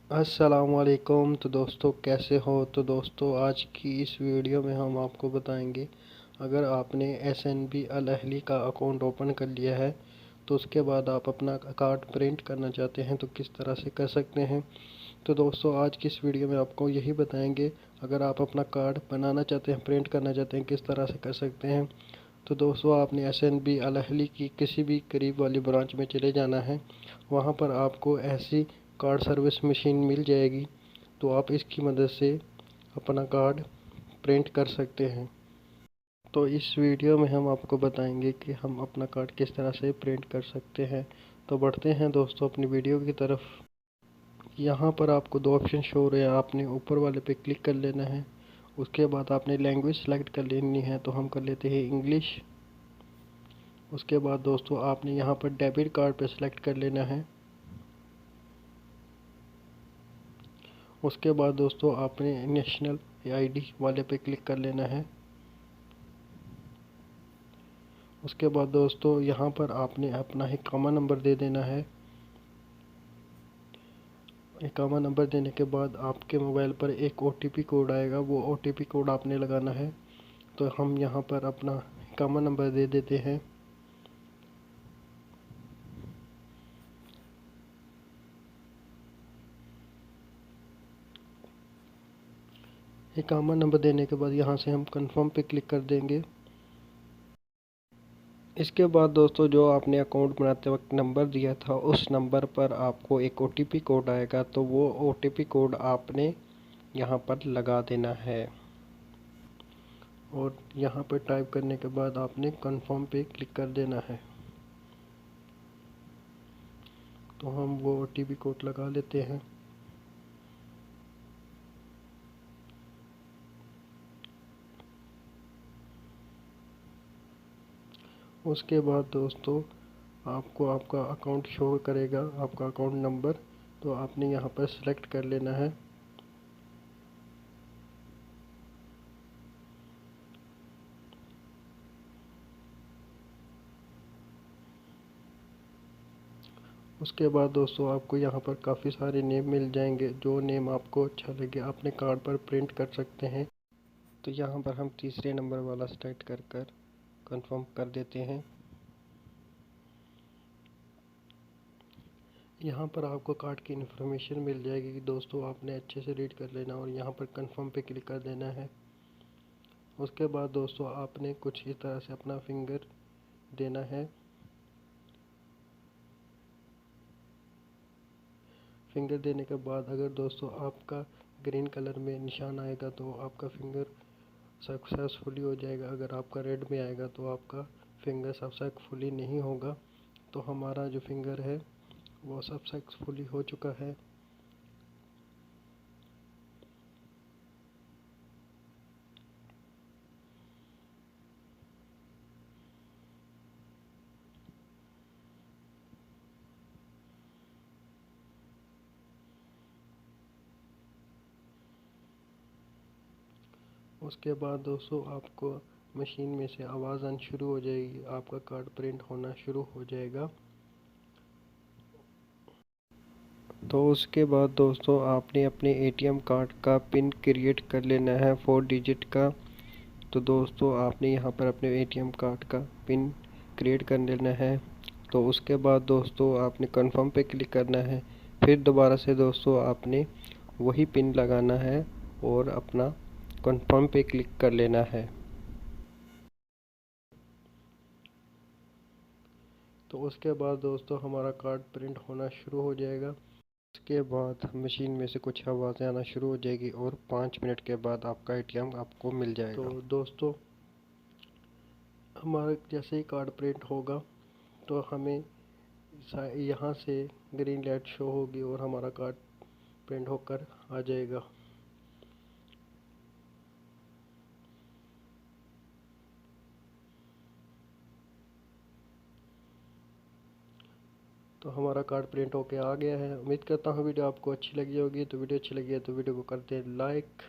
अस्सलामुअलैकुम। तो दोस्तों कैसे हो। तो दोस्तों आज की इस वीडियो में हम आपको बताएंगे, अगर आपने एसएनबी अल अहली का अकाउंट ओपन कर लिया है तो उसके बाद आप अपना कार्ड प्रिंट करना चाहते हैं तो किस तरह से कर सकते हैं। तो दोस्तों आज की इस वीडियो में आपको यही बताएंगे, अगर आप अपना कार्ड बनाना चाहते हैं, प्रिंट करना चाहते हैं, किस तरह से कर सकते हैं। तो दोस्तों आपने एसएनबी अल अहली की किसी भी करीब वाली ब्रांच में चले जाना है। वहाँ पर आपको ऐसी कार्ड सर्विस मशीन मिल जाएगी, तो आप इसकी मदद से अपना कार्ड प्रिंट कर सकते हैं। तो इस वीडियो में हम आपको बताएंगे कि हम अपना कार्ड किस तरह से प्रिंट कर सकते हैं। तो बढ़ते हैं दोस्तों अपनी वीडियो की तरफ। यहाँ पर आपको दो ऑप्शन शो हो रहे हैं, आपने ऊपर वाले पे क्लिक कर लेना है। उसके बाद आपने लैंग्वेज सेलेक्ट कर लेनी है, तो हम कर लेते हैं इंग्लिश। उसके बाद दोस्तों आपने यहाँ पर डेबिट कार्ड पे सेलेक्ट कर लेना है। उसके बाद दोस्तों आपने नेशनल आईडी वाले पे क्लिक कर लेना है। उसके बाद दोस्तों यहाँ पर आपने अपना इकामा नंबर दे देना है। इकामा नंबर देने के बाद आपके मोबाइल पर एक ओटीपी कोड आएगा, वो ओटीपी कोड आपने लगाना है। तो हम यहाँ पर अपना इकामा नंबर दे देते हैं। इकामा नंबर देने के बाद यहाँ से हम कंफर्म पे क्लिक कर देंगे। इसके बाद दोस्तों जो आपने अकाउंट बनाते वक्त नंबर दिया था, उस नंबर पर आपको एक ओटीपी कोड आएगा, तो वो ओटीपी कोड आपने यहाँ पर लगा देना है। और यहाँ पर टाइप करने के बाद आपने कंफर्म पे क्लिक कर देना है। तो हम वो ओटीपी कोड लगा लेते हैं। उसके बाद दोस्तों आपको आपका अकाउंट शो करेगा, आपका अकाउंट नंबर, तो आपने यहाँ पर सेलेक्ट कर लेना है। उसके बाद दोस्तों आपको यहाँ पर काफ़ी सारे नेम मिल जाएंगे, जो नेम आपको अच्छा लगे अपने कार्ड पर प्रिंट कर सकते हैं। तो यहाँ पर हम तीसरे नंबर वाला सेलेक्ट कर कर कंफर्म कर देते हैं। यहाँ पर आपको कार्ड की इन्फॉर्मेशन मिल जाएगी कि दोस्तों आपने अच्छे से रीड कर लेना और यहाँ पर कंफर्म पे क्लिक कर देना है। उसके बाद दोस्तों आपने कुछ इस तरह से अपना फिंगर देना है। फिंगर देने के बाद अगर दोस्तों आपका ग्रीन कलर में निशान आएगा तो आपका फिंगर सक्सेसफुली हो जाएगा। अगर आपका रेड में आएगा तो आपका फिंगर सक्सेसफुली नहीं होगा। तो हमारा जो फिंगर है वो सक्सेसफुली हो चुका है। उसके बाद दोस्तों आपको मशीन में से आवाज़ आनी शुरू हो जाएगी, आपका कार्ड प्रिंट होना शुरू हो जाएगा। तो उसके बाद दोस्तों आपने अपने एटीएम कार्ड का पिन क्रिएट कर लेना है 4 डिजिट का। तो दोस्तों आपने यहाँ पर अपने एटीएम कार्ड का पिन क्रिएट कर लेना है। तो उसके बाद दोस्तों आपने कंफर्म पे क्लिक करना है। फिर दोबारा से दोस्तों आपने वही पिन लगाना है और अपना कंफर्म पे क्लिक कर लेना है। तो उसके बाद दोस्तों हमारा कार्ड प्रिंट होना शुरू हो जाएगा। उसके बाद मशीन में से कुछ आवाज़ें आना शुरू हो जाएगी और 5 मिनट के बाद आपका एटीएम आपको मिल जाएगा। तो दोस्तों हमारा जैसे ही कार्ड प्रिंट होगा तो हमें यहाँ से ग्रीन लाइट शो होगी और हमारा कार्ड प्रिंट होकर आ जाएगा। तो हमारा कार्ड प्रिंट होके आ गया है। उम्मीद करता हूँ वीडियो आपको अच्छी लगी होगी। तो वीडियो अच्छी लगी है तो वीडियो को कर दें लाइक।